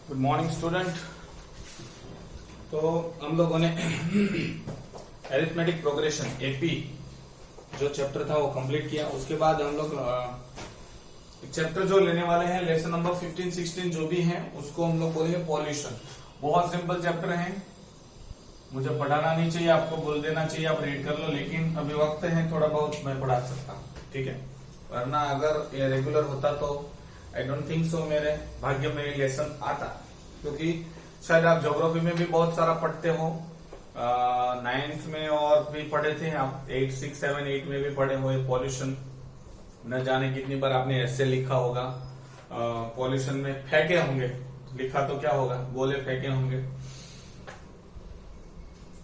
Good morning student. तो हम लोगों ने एरिथमेटिक प्रोग्रेशन एपी जो चैप्टर था वो कंप्लीट किया। उसके बाद हम लोग चैप्टर जो लेने वाले हैं लेसन नंबर 15, 16 जो भी हैं उसको हम लोग बोलेंगे पॉल्यूशन। बहुत सिंपल चैप्टर है, मुझे पढ़ाना नहीं चाहिए, आपको बोल देना चाहिए आप रीड कर लो, लेकिन अभी वक्त है थोड़ा बहुत मैं पढ़ा सकता हूँ, ठीक है। वरना अगर ये रेगुलर होता तो आई डोंट थिंक सो मेरे भाग्य में ये लेसन आता, क्योंकि शायद आप ज्योग्राफी में भी बहुत सारा पढ़ते हो, 9th में और भी पढ़े थे आप, 8, 6, 7, 8 में भी पढ़े हुए पॉल्यूशन। न जाने कितनी बार आपने ऐसे लिखा होगा, पॉल्यूशन में फेंके होंगे, लिखा तो क्या होगा, गोले फेंके होंगे।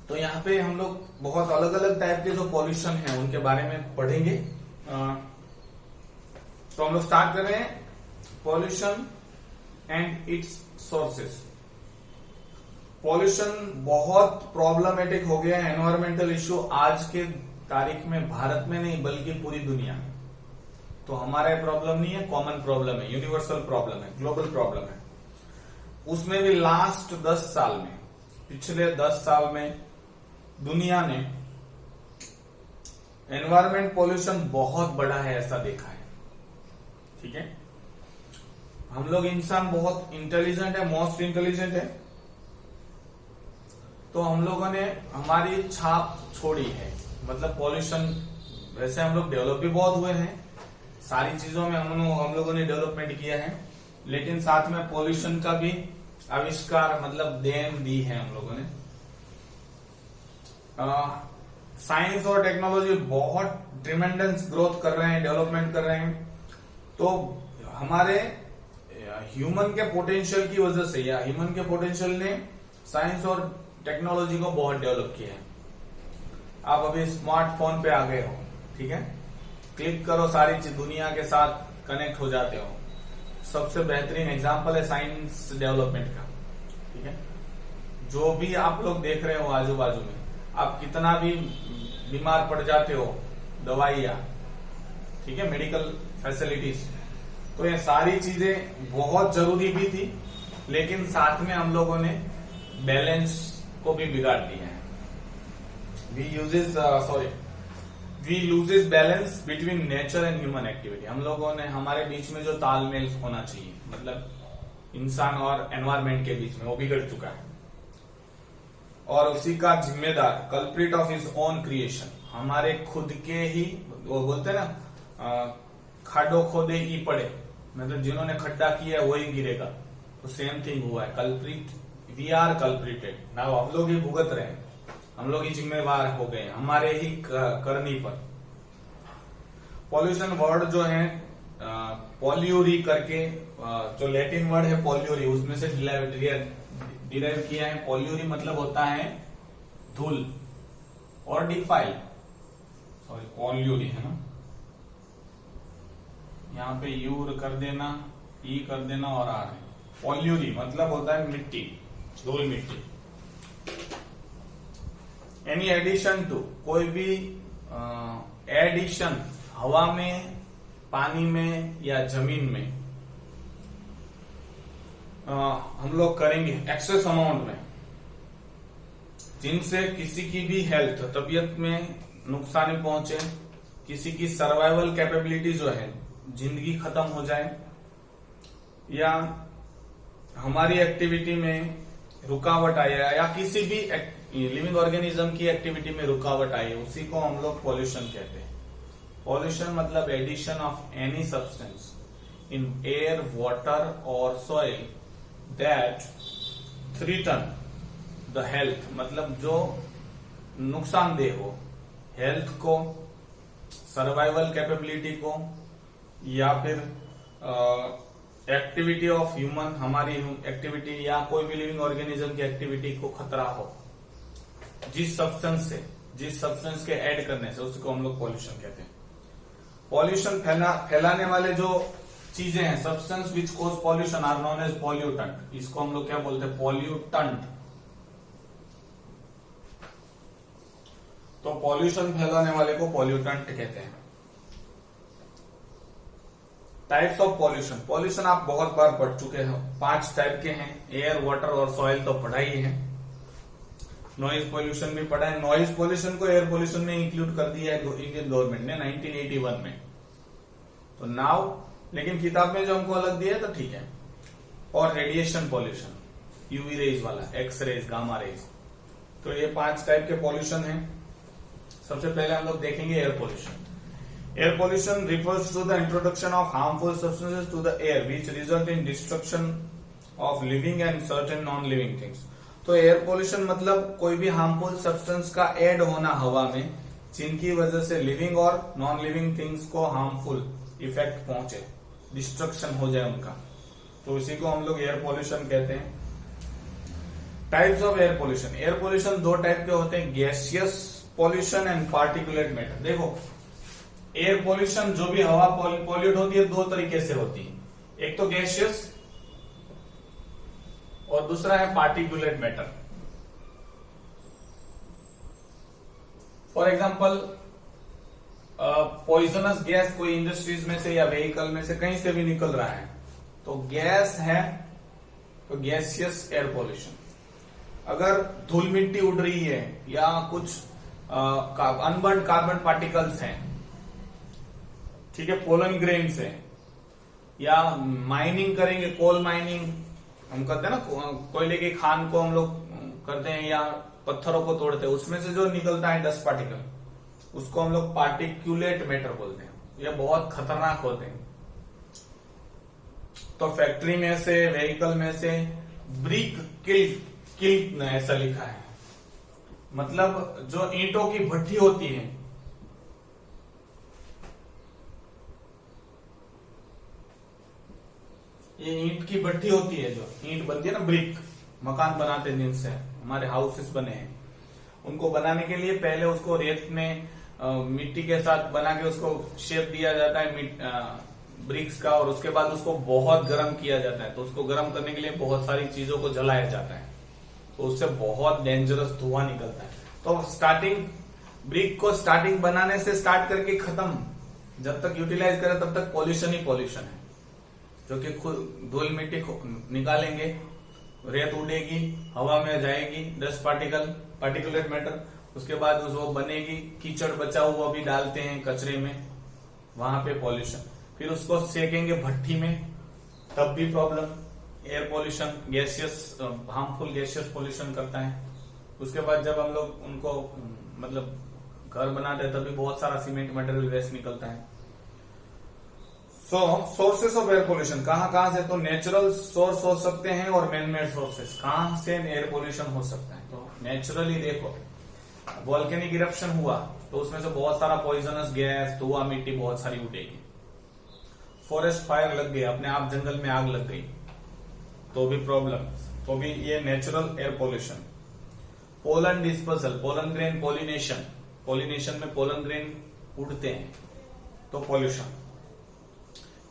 तो यहाँ पे हम लोग बहुत अलग अलग टाइप के जो पॉल्यूशन है उनके बारे में पढ़ेंगे। तो हम लोग स्टार्ट कर रहे हैं pollution and it's sources. Pollution बहुत प्रॉब्लमेटिक हो गया है, एनवायरमेंटल इश्यू आज के तारीख में भारत में नहीं बल्कि पूरी दुनिया में। तो हमारा प्रॉब्लम नहीं है, कॉमन प्रॉब्लम है, यूनिवर्सल प्रॉब्लम है, ग्लोबल प्रॉब्लम है। उसमें भी लास्ट 10 साल में, पिछले 10 साल में दुनिया ने एनवायरमेंट पॉल्यूशन बहुत बड़ा है ऐसा देखा है, ठीक है। हम लोग इंसान बहुत इंटेलिजेंट है, मोस्ट इंटेलिजेंट है, तो हम लोगों ने हमारी छाप छोड़ी है। मतलब पॉल्यूशन, वैसे हम लोग डेवलप भी बहुत हुए हैं, सारी चीजों में हम लोगों ने डेवलपमेंट किया है, लेकिन साथ में पॉल्यूशन का भी आविष्कार मतलब देन दी है हम लोगों ने। साइंस और टेक्नोलॉजी बहुत ट्रिमेंडस ग्रोथ कर रहे हैं, डेवलपमेंट कर रहे हैं। तो हमारे ह्यूमन के पोटेंशियल की वजह से या ह्यूमन के पोटेंशियल ने साइंस और टेक्नोलॉजी को बहुत डेवलप किया है। आप अभी स्मार्टफोन पे आ गए हो, ठीक है, क्लिक करो सारी चीज दुनिया के साथ कनेक्ट हो जाते हो। सबसे बेहतरीन एग्जांपल है साइंस डेवलपमेंट का, ठीक है। जो भी आप लोग देख रहे हो आजू बाजू में, आप कितना भी बीमार पड़ जाते हो, दवाइयां, ठीक है, मेडिकल फैसिलिटीज, तो ये सारी चीजें बहुत जरूरी भी थी, लेकिन साथ में हम लोगों ने बैलेंस को भी बिगाड़ दिया है। We loses balance between nature and human activity. हम लोगों ने, हमारे बीच में जो तालमेल होना चाहिए, मतलब इंसान और एनवायरमेंट के बीच में, वो बिगड़ चुका है। और उसी का जिम्मेदार, culprit of his own creation, हमारे खुद के ही, वो बोलते हैं ना, खाडो खोदे ही पड़े, मतलब जिन्होंने खड्डा किया है वही गिरेगा। तो सेम थिंग हुआ है, कल्प्रिट, वी आर कल्प्रिटेड नाउ, हम लोग ही भुगत रहे हैं, हम लोग ही जिम्मेवार हो गए हमारे ही करनी पर। पॉल्यूशन वर्ड जो है पॉल्यूरी करके, जो लैटिन वर्ड है पॉल्यूरी, उसमें से डिराइव किया है। पॉल्यूरी मतलब होता है धूल और डिफाइल, सॉरी पॉल्यूरी है ना, यहाँ पे यूर कर देना, ई कर देना और आर है। पॉल्यूरी मतलब होता है मिट्टी, धूल मिट्टी। एनी एडिशन टू, कोई भी एडिशन हवा में, पानी में या जमीन में हम लोग करेंगे एक्सेस अमाउंट में, जिनसे किसी की भी हेल्थ, तबीयत में नुकसान पहुंचे, किसी की सर्वाइवल कैपेबिलिटी जो है, जिंदगी खत्म हो जाए, या हमारी एक्टिविटी में रुकावट आए, या किसी भी लिविंग ऑर्गेनिज्म की एक्टिविटी में रुकावट आई, उसी को हम लोग पॉल्यूशन कहते हैं। पॉल्यूशन मतलब addition of any substance in air, water और soil that threaten the health, मतलब जो नुकसानदेह हो हेल्थ को, सर्वाइवल कैपेबिलिटी को, या फिर एक्टिविटी ऑफ ह्यूमन, हमारी एक्टिविटी या कोई भी लिविंग ऑर्गेनिज्म की एक्टिविटी को खतरा हो, जिस सब्सटेंस के ऐड करने से, उसको हम लोग पॉल्यूशन कहते हैं। पॉल्यूशन फैलाने वाले जो चीजें हैं, substance which cause pollution are known as pollutant. इसको हम लोग क्या बोलते हैं, पॉल्यूटेंट। तो पॉल्यूशन फैलाने वाले को पॉल्यूटेंट कहते हैं। Types of pollution. पॉल्यूशन आप बहुत बार पढ़ चुके हो, 5 टाइप के हैं। एयर, वाटर और सॉइल तो पढ़ा ही है। नॉइज पॉल्यूशन भी पढ़ा है। नॉइज पॉल्यूशन को एयर पॉल्यूशन में इंक्लूड कर दिया है इंडियन गवर्नमेंट ने 1981 में। तो नाउ लेकिन किताब में जो हमको अलग दिया है तो ठीक है। और रेडिएशन पॉल्यूशन, यूवी रेज वाला, एक्स रेज, गामा रेज। तो ये 5 टाइप के पॉल्यूशन हैं। सबसे पहले हम लोग देखेंगे air pollution. Air pollution refers to the introduction of harmful substances to the air which result in destruction of living and certain non living things. तो एयर पॉल्यूशन मतलब कोई भी हार्मफुल सब्सटेंस का ऐड होना हवा में, जिनकी वजह से लिविंग और नॉन लिविंग थिंग्स को हार्मफुल इफेक्ट पहुंचे, डिस्ट्रक्शन हो जाए उनका। तो इसी को हम लोग एयर पॉल्यूशन कहते हैं। Types of air pollution. Air pollution 2 type के होते हैं, gaseous pollution and particulate matter. देखो, एयर पॉल्यूशन जो भी हवा पॉल्यूट होती है 2 तरीके से होती है। एक तो गैसियस और दूसरा है particulate matter. For example, poisonous gas कोई इंडस्ट्रीज में से या व्हीकल में से कहीं से भी निकल रहा है तो गैस है, तो गैसियस एयर पॉल्यूशन। अगर धूल मिट्टी उड़ रही है या कुछ अनबर्न कार्बन पार्टिकल्स हैं, ठीक है, पोलन ग्रेन्स है, या माइनिंग करेंगे, कोल माइनिंग हम करते हैं ना, कोयले की खान को हम लोग करते हैं या पत्थरों को तोड़ते हैं, उसमें से जो निकलता है डस्ट पार्टिकल, उसको हम लोग पार्टिकुलेट मैटर बोलते हैं। ये बहुत खतरनाक होते हैं। तो फैक्ट्री में से, व्हीकल में से ब्रिक किल ऐसा लिखा है, मतलब जो ईंटों की भट्टी होती है, ये ईंट की भट्टी होती है, जो ईंट बनती है ना, ब्रिक, मकान बनाते हैं जिनसे हमारे हाउसेस बने हैं, उनको बनाने के लिए पहले उसको रेत में मिट्टी के साथ बना के उसको शेप दिया जाता है ब्रिक्स का, और उसके बाद उसको बहुत गर्म किया जाता है। तो उसको गर्म करने के लिए बहुत सारी चीजों को जलाया जाता है, तो उससे बहुत डेंजरस धुआं निकलता है। तो स्टार्टिंग ब्रिक को स्टार्टिंग बनाने से स्टार्ट करके खत्म, जब तक यूटिलाइज करें तब तक पॉल्यूशन ही पॉल्यूशन है, जो कि खुद धूल मिट्टी निकालेंगे, रेत उड़ेगी, हवा में जाएगी, डस्ट पार्टिकुलेट मैटर, उसके बाद वो बनेगी, कीचड़ बचा हुआ भी डालते हैं कचरे में, वहां पे पॉल्यूशन। फिर उसको सेकेंगे भट्टी में, तब भी problem, air pollution, gaseous, harmful gaseous pollution करता है। उसके बाद जब हम लोग उनको मतलब घर बनाते हैं तभी बहुत सारा सीमेंट मटेरियल वेस्ट निकलता है। सोर्सेस ऑफ एयर पोल्यूशन कहां से, तो नेचुरल सोर्स हो सकते हैं और मैन मेड सोर्सेस। कहां से एयर पोल्यूशन हो सकता है, तो नेचुरली देखो, वॉल्केनिक इरप्शन हुआ तो उसमें से बहुत सारा पॉइजनस गैस, धुआं, मिट्टी बहुत सारी उठेगी। फॉरेस्ट फायर लग गई, अपने आप जंगल में आग लग गई तो भी प्रॉब्लम, तो भी ये natural air pollution. Pollen dispersal, pollen grain pollination, pollination में पोलन ग्रेन उड़ते हैं तो पॉल्यूशन।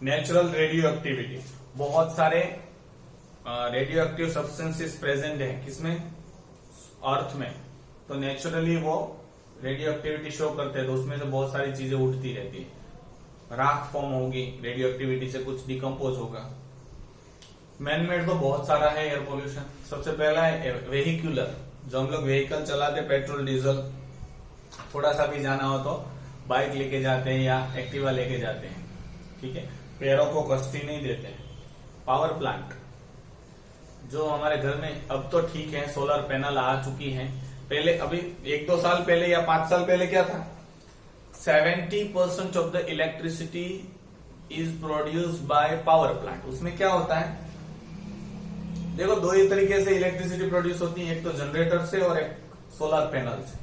नेचुरल रेडियो एक्टिविटी, बहुत सारे रेडियो एक्टिव सब्सटेंसेस प्रेजेंट है किसमें, अर्थ में, तो नेचुरली वो रेडियो एक्टिविटी शो करते हैं, तो उसमें से बहुत सारी चीजें उठती रहती है, राख फॉर्म होगी, रेडियो एक्टिविटी से कुछ डिकम्पोज होगा। मैन मेड तो बहुत सारा है एयर पोल्यूशन। सबसे पहला है वेहिकुलर, जो हम लोग व्हीकल चलाते, पेट्रोल डीजल, थोड़ा सा भी जाना हो तो बाइक लेके जाते हैं या एक्टिवा लेके जाते हैं, ठीक है, पैरों को कष्टी नहीं देते हैं। पावर प्लांट, जो हमारे घर में अब तो ठीक है, सोलर पैनल आ चुकी हैं, पहले अभी 1-2 साल पहले या 5 साल पहले क्या था, 70% of the electricity is produced by power plant. उसमें क्या होता है, देखो 2 ही तरीके से इलेक्ट्रिसिटी प्रोड्यूस होती है, एक तो जनरेटर से और एक सोलर पैनल से।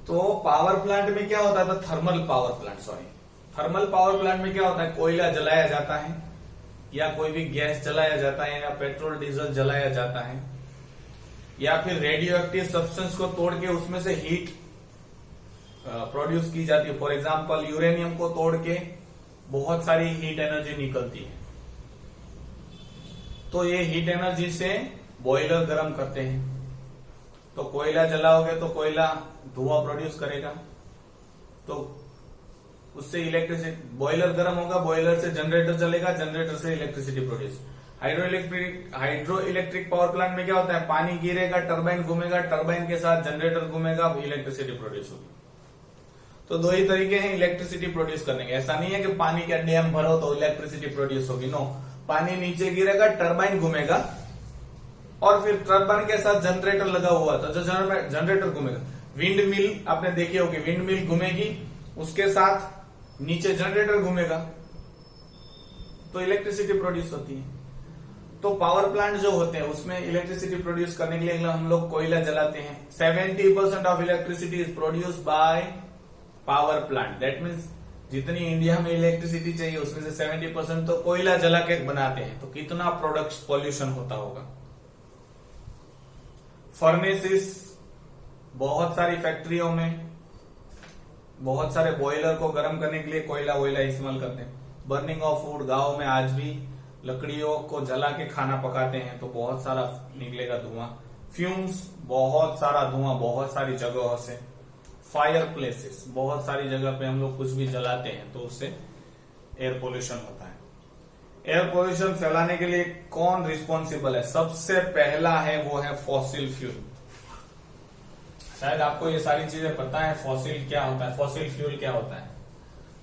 तो पावर प्लांट में क्या होता था, थर्मल पावर प्लांट में क्या होता है, कोयला जलाया जाता है या कोई भी गैस जलाया जाता है या पेट्रोल डीजल जलाया जाता है, या फिर रेडियो एक्टिव सब्सटेंस को तोड़ के उसमें से हीट प्रोड्यूस की जाती है। फॉर एग्जाम्पल, यूरेनियम को तोड़ के बहुत सारी हीट एनर्जी निकलती है, तो ये हीट एनर्जी से बॉयलर गर्म करते हैं। तो कोयला जलाओगे तो कोयला धुआं प्रोड्यूस करेगा, तो उससे इलेक्ट्रिसिटी, बॉयलर गर्म होगा, बॉयलर से जनरेटर चलेगा, जनरेटर से electricity produce. Hydro electric power plant में क्या होता है, पानी गिरेगा, टरबाइन घूमेगा, टरबाइन के साथ जनरेटर घूमेगा, इलेक्ट्रिसिटी प्रोड्यूस होगी। तो दो ही तरीके हैं इलेक्ट्रिसिटी प्रोड्यूस करने के। ऐसा नहीं है कि पानी का डैम भरो तो इलेक्ट्रिसिटी प्रोड्यूस होगी, नो। पानी नीचे गिरेगा, टरबाइन घूमेगा, और फिर टरबाइन के साथ जनरेटर लगा हुआ था, जो जनरेटर घूमेगा। विंड मिल आपने देखी होगी, विंड मिल घूमेगी, उसके साथ नीचे जनरेटर घूमेगा, तो इलेक्ट्रिसिटी प्रोड्यूस होती है। तो पावर प्लांट जो होते हैं उसमें इलेक्ट्रिसिटी प्रोड्यूस करने के लिए हम लोग कोयला जलाते हैं। 70% of electricity is produce by power plant. That means जितनी इंडिया में इलेक्ट्रिसिटी चाहिए उसमें से 70% तो कोयला जला के बनाते हैं। तो कितना प्रोडक्ट पॉल्यूशन होता होगा। फर्नेसिस, बहुत सारी फैक्ट्रियों में बहुत सारे बॉयलर को गर्म करने के लिए कोयला वोयला इस्तेमाल करते हैं। बर्निंग ऑफ फूड, गांव में आज भी लकड़ियों को जला के खाना पकाते हैं तो बहुत सारा निकलेगा धुआं। फ्यूम्स, बहुत सारा धुआं बहुत सारी जगहों से। फायर प्लेसेस, बहुत सारी जगह पे हम लोग कुछ भी जलाते हैं तो उससे एयर पोल्यूशन होता है। एयर पोल्यूशन फैलाने के लिए कौन रिस्पॉन्सिबल है? सबसे पहला है वो है फॉसिल फ्यूल। शायद आपको ये सारी चीजें पता है। फॉसिल क्या होता है, फॉसिल फ्यूल क्या होता है?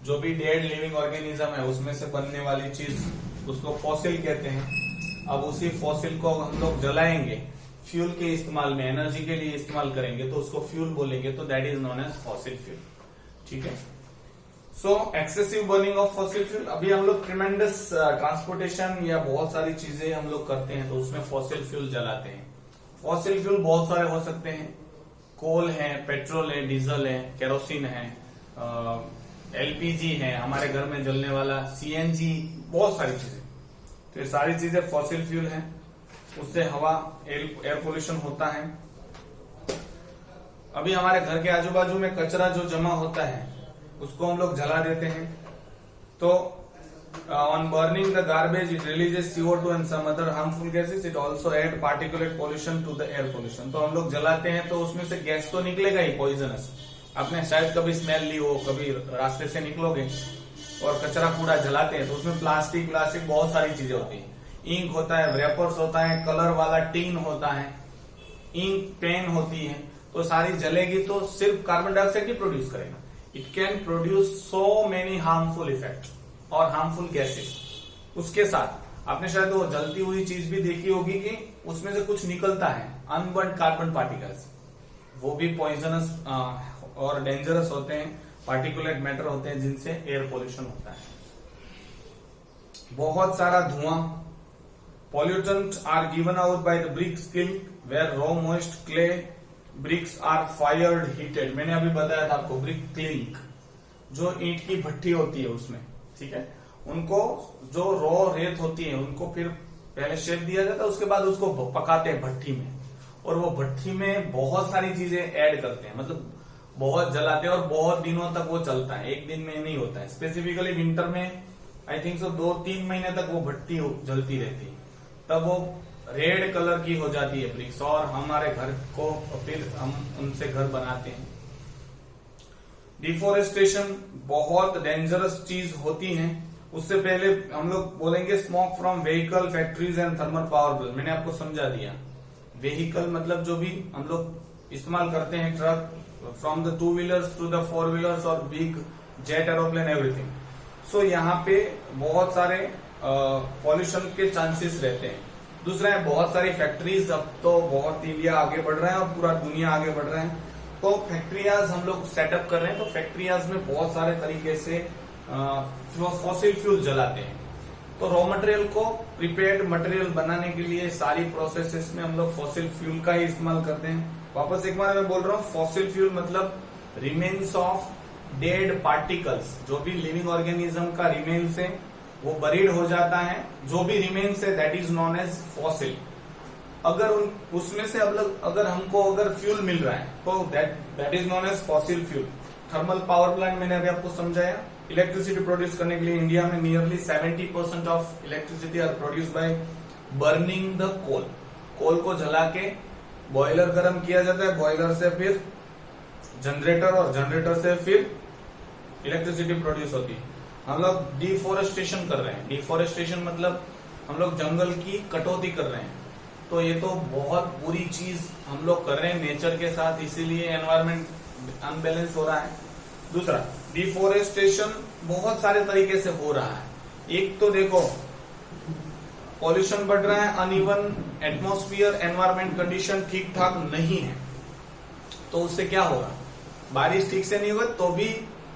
जो भी डेड लिविंग ऑर्गेनिज्म है उसमें से बनने वाली चीज, उसको फॉसिल कहते हैं। अब उसी फॉसिल को हम लोग जलाएंगे, फ्यूल के इस्तेमाल में, एनर्जी के लिए इस्तेमाल करेंगे तो उसको फ्यूल बोलेंगे, तो that is known as fossil fuel. ठीक है। So excessive burning of fossil fuel, अभी हम लोग ट्रिमेंडस ट्रांसपोर्टेशन या बहुत सारी चीजें हम लोग करते हैं तो उसमें फॉसिल फ्यूल जलाते हैं। फॉसिल फ्यूल बहुत सारे हो सकते हैं। कोल है, पेट्रोल है, डीजल है, केरोसिन है, एलपीजी है, हमारे घर में जलने वाला सीएनजी, बहुत सारी चीजें। तो ये सारी चीजें फॉसिल फ्यूल हैं। उससे हवा, एयर पोल्यूशन होता है। अभी हमारे घर के आजू बाजू में कचरा जो जमा होता है उसको हम लोग जला देते हैं। तो on burning the garbage it releases CO2 and some other harmful gases. It also add particulate pollution to the air pollution. तो हम लोग जलाते हैं तो उसमें से गैस तो निकलेगा ही, पॉइजनस। आपने शायद कभी स्मेल ली हो, कभी रास्ते से निकलोगे और कचरा कूड़ा जलाते हैं तो उसमें प्लास्टिक बहुत सारी चीजें होती है। इंक होता है, वेपर्स होता है, कलर वाला टीन होता है, इंक पेन होती है। तो सारी जलेगी तो सिर्फ कार्बन डाइऑक्साइड ही प्रोड्यूस करेगा। It can produce so many harmful effect और हार्मफुल गैसेस। उसके साथ आपने शायद वो जलती हुई चीज भी देखी होगी कि उसमें से कुछ निकलता है, अनबर्न्ड कार्बन पार्टिकल्स। वो भी पॉइजनस और डेंजरस होते हैं, पार्टिकुलेट मैटर होते हैं जिनसे एयर पोल्यूशन होता है। बहुत सारा धुआं। Pollutants are given out by the brick kiln where raw moist clay bricks are fired heated. मैंने अभी बताया था आपको ब्रिक क्लिंक, जो ईंट की भट्टी होती है उसमें, ठीक है, उनको जो रॉ रेत होती है उनको फिर पहले शेप दिया जाता है, उसके बाद उसको पकाते हैं भट्टी में, और वो भट्टी में बहुत सारी चीजें ऐड करते हैं, मतलब बहुत जलाते हैं और बहुत दिनों तक वो चलता है, एक दिन में नहीं होता है। स्पेसिफिकली विंटर में आई थिंक सो 2-3 महीने तक वो भट्टी जलती रहती है, तब वो रेड कलर की हो जाती है ब्रिक्स, और हमारे घर को फिर हम उनसे घर बनाते हैं। डिफोरेस्टेशन बहुत डेंजरस चीज होती है। उससे पहले हम लोग बोलेंगे smoke from vehicle, factories and thermal power plant. मैंने आपको समझा दिया। व्हीकल मतलब जो भी हम लोग इस्तेमाल करते हैं, truck, from the 2 wheelers two the 4 wheelers और बिग जेट एरोप्लेन, एवरीथिंग। सो यहाँ पे बहुत सारे पॉल्यूशन के चांसेस रहते हैं। दूसरा है बहुत सारी फैक्ट्रीज। अब तो बहुत इंडिया आगे बढ़ रहा है और पूरा दुनिया आगे बढ़ रहा है, तो फैक्ट्रियाज हम लोग सेटअप कर रहे हैं। तो फैक्ट्रियाज में बहुत सारे तरीके से फॉसिल फ्यूल जलाते हैं। तो रॉ मटेरियल को प्रिपेयर्ड मटेरियल बनाने के लिए सारी प्रोसेसेस में हम लोग फॉसिल फ्यूल का ही इस्तेमाल करते हैं। वापस एक बार मैं बोल रहा हूँ, फॉसिल फ्यूल मतलब रिमेन्स ऑफ डेड पार्टिकल्स, जो भी लिविंग ऑर्गेनिज्म का रिमेन्स है वो बरीड हो जाता है, जो भी रिमेन्स है that is known as fossil. अगर उसमें से अगर हमको फ्यूल मिल रहा है तो that is known as fossil fuel. Thermal power plant मैंने अभी आपको समझाया। इलेक्ट्रिसिटी प्रोड्यूस करने के लिए इंडिया में nearly 70% of electricity are produce by burning the coal. Coal को जला के बॉयलर गर्म किया जाता है, बॉयलर से फिर जनरेटर और जनरेटर से फिर इलेक्ट्रिसिटी प्रोड्यूस होती है। हम लोग डिफोरेस्टेशन कर रहे हैं। डिफोरेस्टेशन मतलब हम लोग जंगल की कटौती कर रहे हैं। तो ये तो बहुत बुरी चीज हम लोग कर रहे हैं नेचर के साथ, इसीलिए एनवायरमेंट अनबैलेंस हो रहा है। दूसरा, डिफोरेस्टेशन बहुत सारे तरीके से हो रहा है। एक तो देखो, पॉल्यूशन बढ़ रहा है, अनइवन एटमॉस्फेयर, एनवायरमेंट कंडीशन ठीक ठाक नहीं है, तो उससे क्या होगा, बारिश ठीक से नहीं होगी तो भी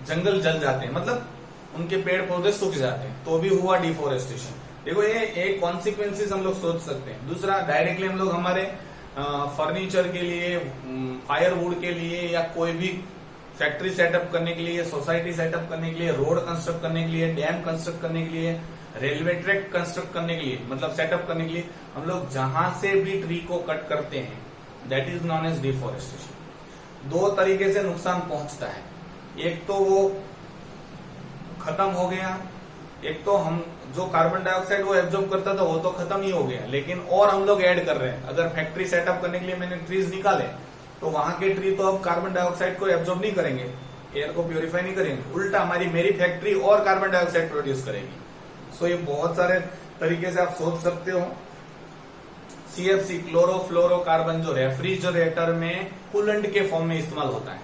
जंगल जल जाते हैं, मतलब उनके पेड़ पौधे सूख जाते हैं, तो भी हुआ डिफोरेस्टेशन। देखो ये एक कॉन्सिक्वेंसेस हम लोग सोच सकते हैं। दूसरा, डायरेक्टली हम लोग हमारे फर्नीचर के लिए, फायरवुड के लिए, या कोई भी फैक्ट्री सेटअप करने के लिए, सोसाइटी सेटअप करने के लिए, रोड कंस्ट्रक्ट करने के लिए, डैम कंस्ट्रक्ट करने के लिए, रेलवे ट्रैक कंस्ट्रक्ट करने के लिए, मतलब सेटअप करने के लिए हम लोग जहां से भी ट्री को कट करते हैं, that is known as deforestation. दो तरीके से नुकसान पहुंचता है। एक तो वो खत्म हो गया, एक तो हम जो कार्बन डाइऑक्साइड वो एब्जॉर्ब करता था वो तो खत्म ही हो गया, लेकिन और हम लोग ऐड कर रहे हैं। अगर फैक्ट्री सेटअप करने के लिए मैंने ट्रीज निकाले, तो वहां के ट्री तो अब कार्बन डाइऑक्साइड को एब्जॉर्ब नहीं करेंगे, एयर को प्यूरिफाई नहीं करेंगे, उल्टा मेरी फैक्ट्री और कार्बन डाइऑक्साइड प्रोड्यूस करेगी। सो ये बहुत सारे तरीके से आप सोच सकते हो। CFC, क्लोरोफ्लोरोकार्बन, जो रेफ्रिजरेटर में कूलेंट के फॉर्म में इस्तेमाल होता है।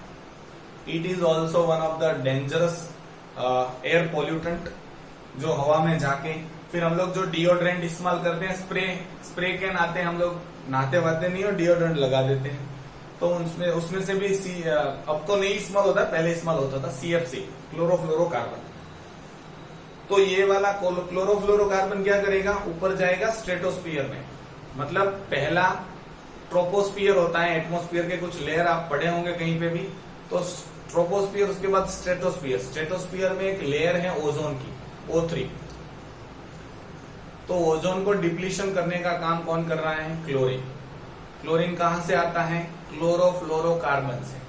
It is also one of the dangerous air pollutant, जो हवा में जाके, फिर हम लोग जो डिओड्रेंट इस्तेमाल करते हैं, स्प्रे कैन आते हैं, हम लोग नहाते वाते नहीं और डिओड्रेंट लगा देते हैं, तो उसमें से भी अब तो नहीं इस्तेमाल होता, पहले इस्तेमाल होता था CFC, क्लोरोफ्लोरोकार्बन। तो ये वाला क्लोरोफ्लोरोकार्बन क्या करेगा, ऊपर जाएगा स्ट्रेटोस्फीयर में, मतलब पहला ट्रोपोस्फीयर होता है, एटमॉस्फेयर के कुछ लेयर आप पढ़े होंगे कहीं पे भी, तो ट्रोपोस्फीयर, उसके बाद स्ट्रेटोस्फीयर। स्ट्रेटोस्फीयर में एक लेयर है ओजोन की, O3। तो ओजोन को डिप्लीशन करने का काम कौन कर रहा है, क्लोरीन। क्लोरीन कहां से आता है, क्लोरोफ्लोरोकार्बन से।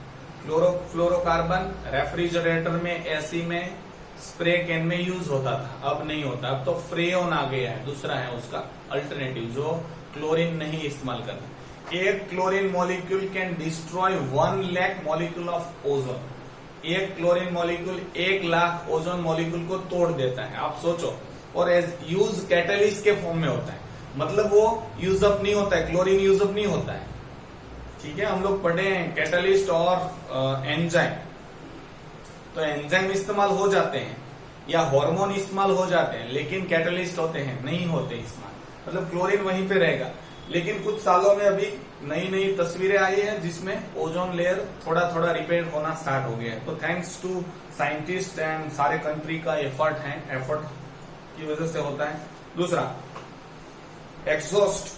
क्लोरोफ्लोरोकार्बन रेफ्रिजरेटर में, एसी में, स्प्रे कैन में यूज होता था, अब नहीं होता, अब तो फ्रेओन आ गया है, दूसरा है उसका अल्टरनेटिव, जो क्लोरीन नहीं इस्तेमाल करता। एक chlorine molecule can destroy 1 lakh molecule of ozone. एक chlorine molecule 1 lakh ozone molecule को तोड़ देता है, आप सोचो, और एज यूज कैटलिस्ट के फॉर्म में होता है, मतलब वो यूज अप नहीं होता है, क्लोरीन यूज अप नहीं होता है। ठीक है, हम लोग पढ़े हैं कैटलिस्ट और एंजाइम, तो एंजाइम इस्तेमाल हो जाते हैं या हार्मोन इस्तेमाल हो जाते हैं, लेकिन कैटलिस्ट होते हैं नहीं होते इस्तेमाल, मतलब क्लोरीन वहीं पे रहेगा। लेकिन कुछ सालों में अभी नई नई तस्वीरें आई हैं जिसमें ओजोन लेयर थोड़ा थोड़ा रिपेयर होना स्टार्ट हो गया है, तो थैंक्स टू साइंटिस्ट एंड सारे कंट्री का एफर्ट की वजह से होता है। दूसरा, एग्जॉस्ट,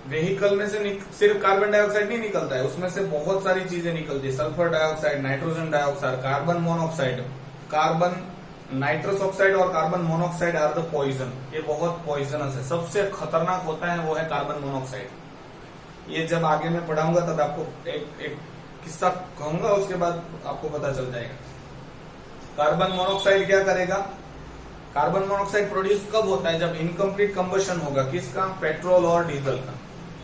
व्हीकल में से सिर्फ कार्बन डाइऑक्साइड नहीं निकलता है, उसमें से बहुत सारी चीजें निकलती है, sulphur dioxide, nitrogen dioxide, carbon monoxide, carbon nitrous oxide और carbon monoxide are the poison. ये बहुत पॉइजनस है, सबसे खतरनाक होता है वो है कार्बन मोनोऑक्साइड। ये जब आगे मैं पढ़ाऊंगा तब आपको एक किस्सा कहूंगा, उसके बाद आपको पता चल जाएगा। कार्बन मोनोऑक्साइड क्या करेगा, कार्बन मोनोऑक्साइड प्रोड्यूस कब होता है, जब इनकम्प्लीट कंबशन होगा, किसका, पेट्रोल और डीजल का।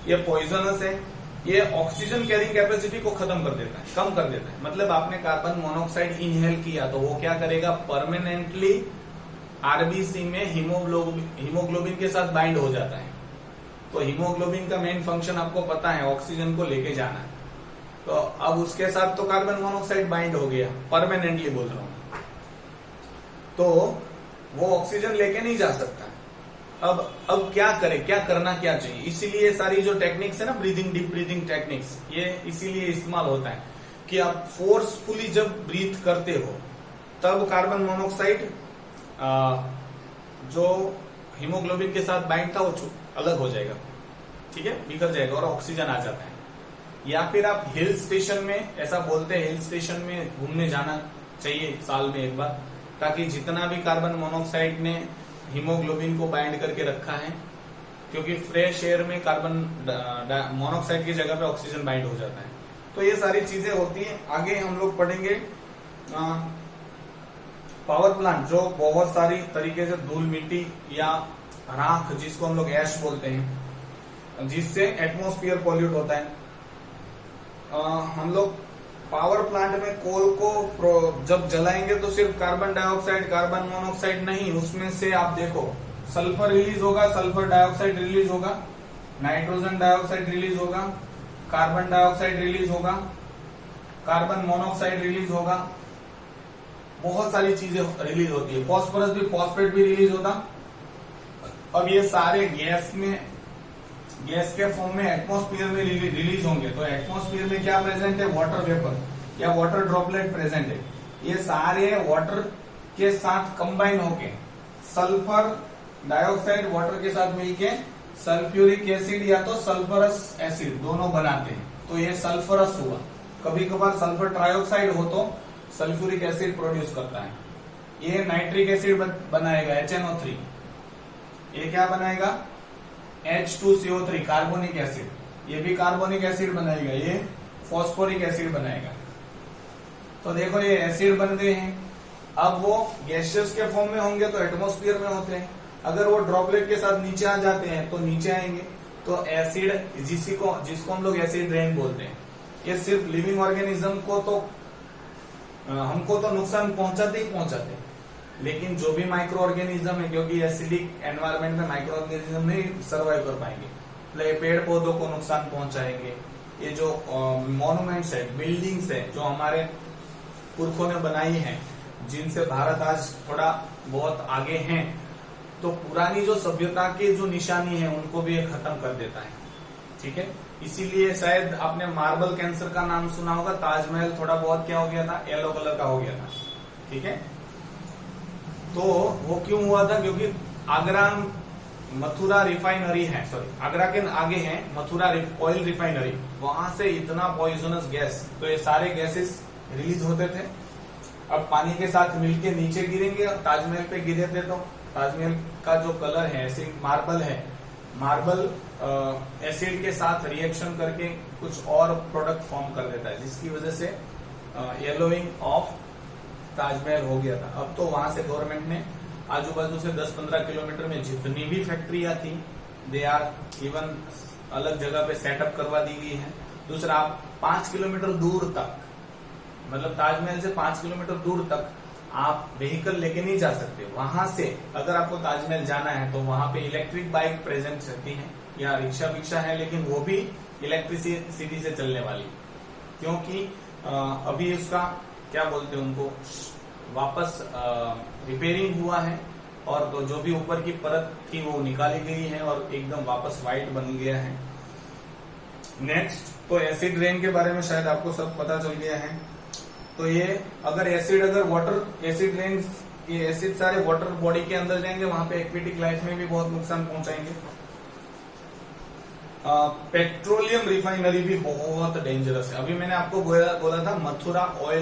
ये पॉइजनस है, ये ऑक्सीजन कैरिंग कैपेसिटी को खत्म कर देता है, कम कर देता है। मतलब आपने कार्बन मोनोऑक्साइड इनहेल किया तो वो क्या करेगा, परमानेंटली आरबीसी में हीमोग्लोबिन के साथ बाइंड हो जाता है। तो हीमोग्लोबिन का मेन फंक्शन आपको पता है, ऑक्सीजन को लेके जाना है, तो अब उसके साथ तो कार्बन मोनोऑक्साइड बाइंड हो गया, परमानेंटली बोल रहा हूं, तो वो ऑक्सीजन लेके नहीं जा सकता। अब क्या करे, क्या करना क्या चाहिए, इसीलिए सारी जो टेक्निक्स है ना, ब्रीदिंग, डीप ब्रीदिंग टेक्निक्स, ये इसीलिए इस्तेमाल होता है कि आप फोर्सफुली जब ब्रीथ करते हो तब कार्बन मोनोऑक्साइड जो हीमोग्लोबिन के साथ बाइंड था वो अलग हो जाएगा, ठीक है, बिखर जाएगा और ऑक्सीजन आ जाता है। या फिर आप हिल स्टेशन में, ऐसा बोलते हैं हिल स्टेशन में घूमने जाना चाहिए साल में एक बार, ताकि जितना भी कार्बन मोनोऑक्साइड ने हीमोग्लोबिन को बाइंड करके रखा है, क्योंकि फ्रेश एयर में कार्बन मोनोऑक्साइड की जगह पे ऑक्सीजन बाइंड हो जाता है। तो ये सारी चीजें होती हैं। आगे हम लोग पढ़ेंगे पावर प्लांट, जो बहुत सारी तरीके से धूल मिट्टी या राख, जिसको हम लोग ऐश बोलते हैं, जिससे एटमॉस्फेयर पॉल्यूट होता है। हम लोग पावर प्लांट में कोल को जब जलाएंगे तो सिर्फ कार्बन डाइऑक्साइड, कार्बन मोनोऑक्साइड नहीं, उसमें से आप देखो सल्फर रिलीज होगा, सल्फर डाइऑक्साइड रिलीज होगा, नाइट्रोजन डाइऑक्साइड रिलीज होगा, कार्बन डाइऑक्साइड रिलीज होगा, कार्बन मोनोऑक्साइड रिलीज होगा, बहुत सारी चीजें रिलीज होती है, फॉस्फोरस भी, फॉस्फेट भी रिलीज होता। अब ये सारे गैस के फॉर्म में एटमॉस्फेयर में रिलीज होंगे, तो एटमॉस्फेयर में क्या प्रेजेंट है, वाटर वेपर या वाटर ड्रॉपलेट प्रेजेंट है। ये सारे वाटर के साथ कंबाइन होके सल्फर डाइऑक्साइड वाटर के साथ मिलके सल्फ्यूरिक एसिड या तो सल्फरस एसिड दोनों बनाते हैं, तो ये सल्फरस हुआ। कभी कभार सल्फर ट्राइऑक्साइड हो तो सल्फ्यूरिक एसिड प्रोड्यूस करता है। ये नाइट्रिक एसिड बनाएगा HNO3, ये क्या बनाएगा H2CO3 कार्बोनिक एसिड, ये भी कार्बोनिक एसिड बनाएगा, ये फॉस्फोरिक एसिड बनाएगा। तो देखो ये एसिड बन गए हैं। अब वो गैसियस के फॉर्म में होंगे तो एटमॉस्फेयर में होते हैं, अगर वो ड्रॉपलेट के साथ नीचे आ जाते हैं तो नीचे आएंगे तो एसिड जिसको हम लोग एसिड रेन बोलते हैं। ये सिर्फ लिविंग ऑर्गेनिज्म को तो हमको तो नुकसान पहुंचाते ही पहुंचाते, लेकिन जो भी माइक्रो ऑर्गेनिज्म है, क्योंकि एसिडिक एनवायरमेंट में माइक्रो ऑर्गेनिज्म नहीं सर्वाइव कर पाएंगे, मतलब पेड़ पौधों को नुकसान पहुंचाएंगे। ये जो मॉन्यूमेंट्स है, बिल्डिंग्स है जो हमारे पुरखों ने बनाई है, जिनसे भारत आज थोड़ा बहुत आगे है, तो पुरानी जो सभ्यता की जो निशानी है उनको भी ये खत्म कर देता है। ठीक है, इसीलिए शायद आपने मार्बल कैंसर का नाम सुना होगा। ताजमहल थोड़ा बहुत क्या हो गया था, येलो कलर का हो गया था। ठीक है, तो वो क्यों हुआ था, क्योंकि आगरा मथुरा रिफाइनरी है, सॉरी आगरा के आगे है मथुरा ऑयल रिफाइनरी, वहां से इतना पॉइजनस गैस, तो ये सारे गैसेस रिलीज होते थे। अब पानी के साथ मिलके नीचे गिरेंगे, ताजमहल पे गिरे थे तो ताजमहल का जो कलर है, ऐसे मार्बल है, मार्बल एसिड के साथ रिएक्शन करके कुछ और प्रोडक्ट फॉर्म कर देता है, जिसकी वजह से येलोइंग ऑफ ताजमहल हो गया था। अब तो वहां से गवर्नमेंट ने आजू बाजू से 10-15 किलोमीटर में जितनी भी फैक्ट्रियां थी, दे आर इवन अलग जगह पे सेटअप करवा दी गई है। दूसरा, आप 5 किलोमीटर दूर तक, मतलब ताजमहल से 5 किलोमीटर दूर तक आप व्हीकल लेके नहीं जा सकते। वहां से अगर आपको ताजमहल जाना है तो वहां पे इलेक्ट्रिक बाइक प्रेजेंट रहती है या रिक्शा विक्शा है, लेकिन वो भी इलेक्ट्रिसिटी से चलने वाली, क्योंकि अभी उसका क्या बोलते हैं उनको, वापस रिपेयरिंग हुआ है, और तो जो भी ऊपर की परत थी वो निकाली गई है और एकदम वापस व्हाइट बन गया है। नेक्स्ट, तो एसिड रेन के बारे में शायद आपको सब पता चल गया है। तो ये अगर वाटर एसिड रेन, ये एसिड सारे वाटर बॉडी के अंदर जाएंगे, वहां पे एक्वेटिक लाइफ में भी बहुत नुकसान पहुंचाएंगे। पेट्रोलियम रिफाइनरी भी बहुत डेंजरस है। अभी मैंने आपको बोला था मथुरा ऑयल